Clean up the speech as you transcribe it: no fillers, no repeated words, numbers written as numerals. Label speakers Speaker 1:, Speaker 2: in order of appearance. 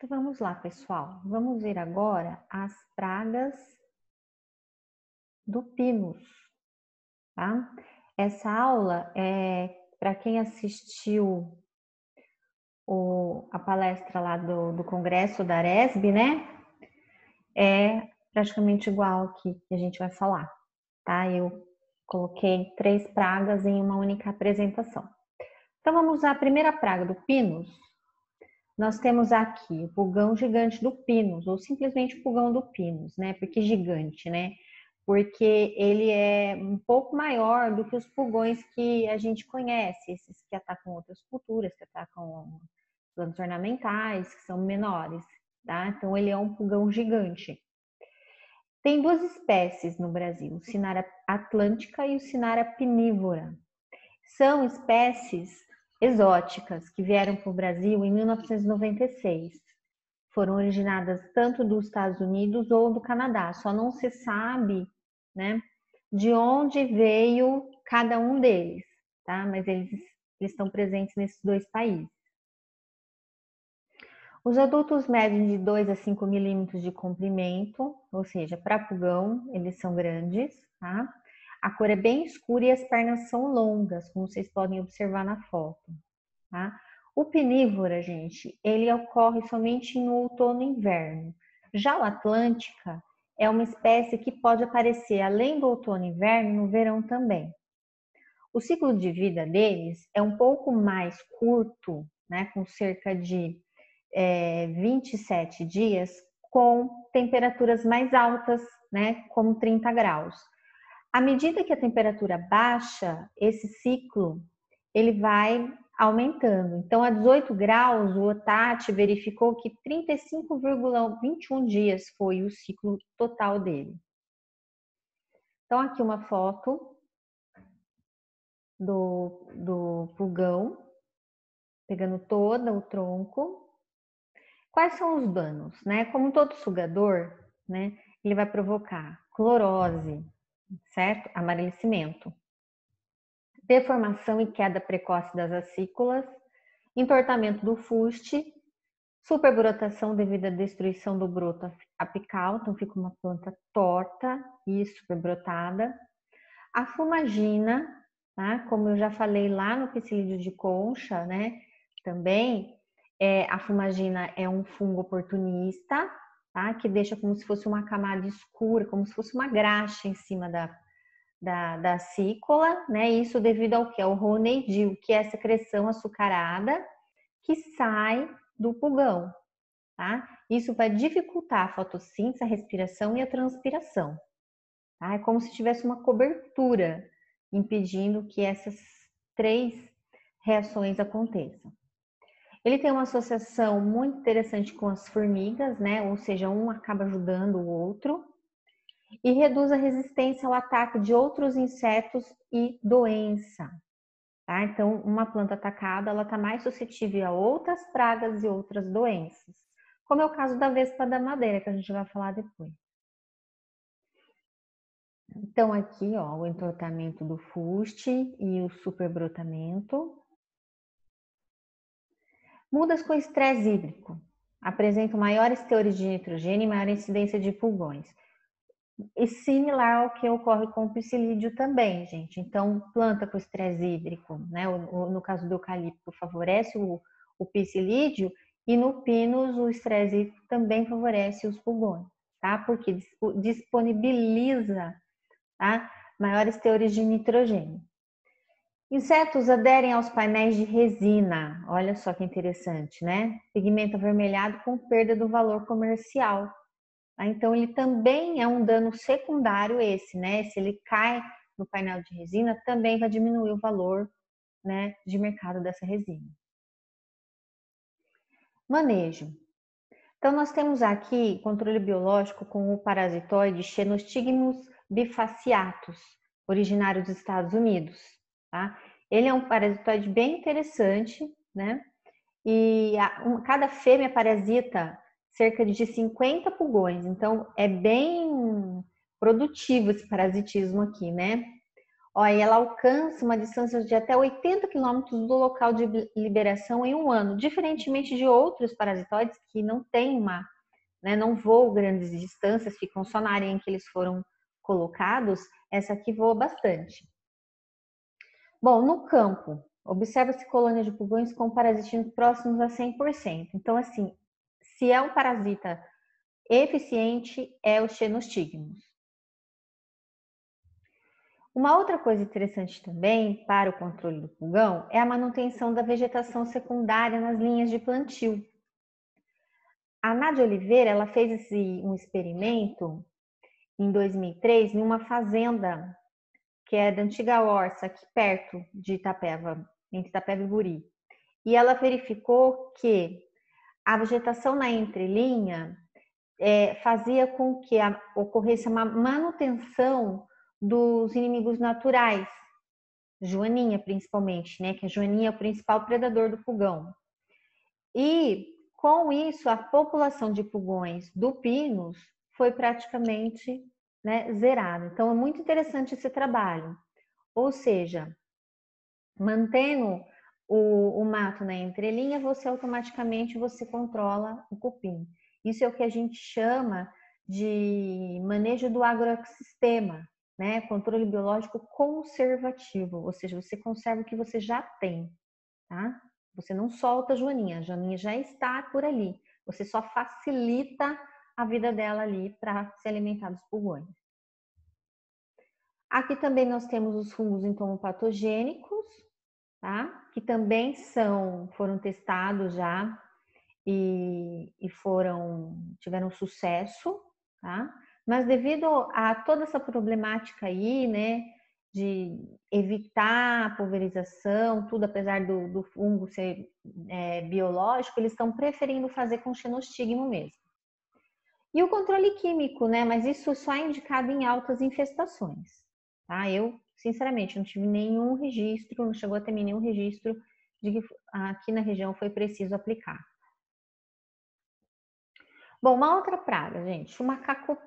Speaker 1: Então vamos lá, pessoal. Vamos ver agora as pragas do Pinus, tá? Essa aula é para quem assistiu a palestra lá do Congresso da Aresb, né? É praticamente igual aqui que a gente vai falar, tá? Eu coloquei 3 pragas em uma única apresentação. Então vamos usar a primeira praga do Pinus. Nós temos aqui o pulgão gigante do Pinus, ou simplesmente pulgão do Pinus, né? Porque gigante, né? Porque ele é um pouco maior do que os pulgões que a gente conhece, esses que atacam outras culturas, que atacam plantas ornamentais, que são menores, tá? Então ele é um pulgão gigante. Tem 2 espécies no Brasil, o Cinara atlântica e o Cinara pinívora. São espécies exóticas que vieram para o Brasil em 1996. Foram originadas tanto dos Estados Unidos ou do Canadá. Só não se sabe, né, de onde veio cada um deles, tá? Mas eles estão presentes nesses 2 países. Os adultos medem de 2 a 5 milímetros de comprimento, ou seja, para pulgão, eles são grandes, tá? A cor é bem escura e as pernas são longas, como vocês podem observar na foto, tá? O pinívora, gente, ele ocorre somente no outono e inverno. Já o atlântica é uma espécie que pode aparecer além do outono e inverno no verão também. O ciclo de vida deles é um pouco mais curto, né, com cerca de 27 dias, com temperaturas mais altas, né, como 30 graus. À medida que a temperatura baixa, esse ciclo ele vai aumentando. Então, a 18 graus, o Otati verificou que 35,21 dias foi o ciclo total dele. Então, aqui uma foto do pulgão, pegando todo o tronco. Quais são os danos, né? Como todo sugador, né, ele vai provocar clorose, certo? Amarelecimento, deformação e queda precoce das acículas, entortamento do fuste, superbrotação devido à destruição do broto apical, então fica uma planta torta e superbrotada. A fumagina, tá? Como eu já falei lá no psilídeo de concha, né? Também a fumagina é um fungo oportunista, tá? Que deixa como se fosse uma camada escura, como se fosse uma graxa em cima da acícola, né? Isso devido ao que? Ao roneidil, que é a secreção açucarada que sai do pulgão, tá? Isso vai dificultar a fotossíntese, a respiração e a transpiração, tá? É como se tivesse uma cobertura impedindo que essas 3 reações aconteçam. Ele tem uma associação muito interessante com as formigas, né? Ou seja, um acaba ajudando o outro. E reduz a resistência ao ataque de outros insetos e doença. Tá? Então, uma planta atacada, ela está mais suscetível a outras pragas e outras doenças. Como é o caso da vespa da madeira, que a gente vai falar depois. Então, aqui, ó, o entortamento do fuste e o superbrotamento. Mudas com estresse hídrico. Apresentam maiores teores de nitrogênio e maior incidência de pulgões. E similar ao que ocorre com o psilídeo também, gente. Então, planta com estresse hídrico, né? No caso do eucalipto, favorece o psilídeo, e no pinus, o estresse hídrico também favorece os pulgões, tá? Porque disponibiliza, tá, maiores teores de nitrogênio. Insetos aderem aos painéis de resina. Olha só que interessante, né? Pigmento avermelhado com perda do valor comercial. Então, ele também é um dano secundário esse, né? Se ele cai no painel de resina, também vai diminuir o valor, né, de mercado dessa resina. Manejo. Então, nós temos aqui controle biológico com o parasitoide Xenostignus bifaciatus, originário dos Estados Unidos, tá? Ele é um parasitoide bem interessante, né? E cada fêmea parasita cerca de 50 pulgões, então é bem produtivo esse parasitismo aqui, né? Ó, e ela alcança uma distância de até 80 quilômetros do local de liberação em um ano, diferentemente de outros parasitoides que não têm uma, né, não voam grandes distâncias, ficam só na área em que eles foram colocados, essa aqui voa bastante. Bom, no campo, observa-se colônias de pulgões com parasitismo próximos a 100%. Então, assim, se é um parasita eficiente, é o Xenostigmus. Uma outra coisa interessante também para o controle do pulgão é a manutenção da vegetação secundária nas linhas de plantio. A Nádia Oliveira, ela fez um experimento em 2003 em uma fazenda que é da antiga Orça, aqui perto de Itapeva, entre Itapeva e Buri. E ela verificou que a vegetação na entrelinha fazia com que ocorresse uma manutenção dos inimigos naturais, joaninha principalmente, né? Que a joaninha é o principal predador do pulgão. E com isso a população de pulgões do Pinus foi praticamente, né, zerada. Então é muito interessante esse trabalho. Ou seja, mantendo o mato na entrelinha, você automaticamente controla o cupim. Isso é o que a gente chama de manejo do agroecossistema, né? Controle biológico conservativo, ou seja, você conserva o que você já tem, tá? Você não solta a Joaninha já está por ali. Você só facilita a vida dela ali para se alimentar dos pulgões. Aqui também nós temos os fungos entomopatogênicos, tá? Que também foram testados já e tiveram sucesso, tá? Mas devido a toda essa problemática aí, né, de evitar a pulverização, tudo, apesar do fungo ser biológico, eles estão preferindo fazer com xenostigmo mesmo. E o controle químico, né? Mas isso só é indicado em altas infestações, tá? Eu, sinceramente, não tive nenhum registro, não chegou até mim nenhum registro de que aqui na região foi preciso aplicar. Bom, uma outra praga, gente, o macaco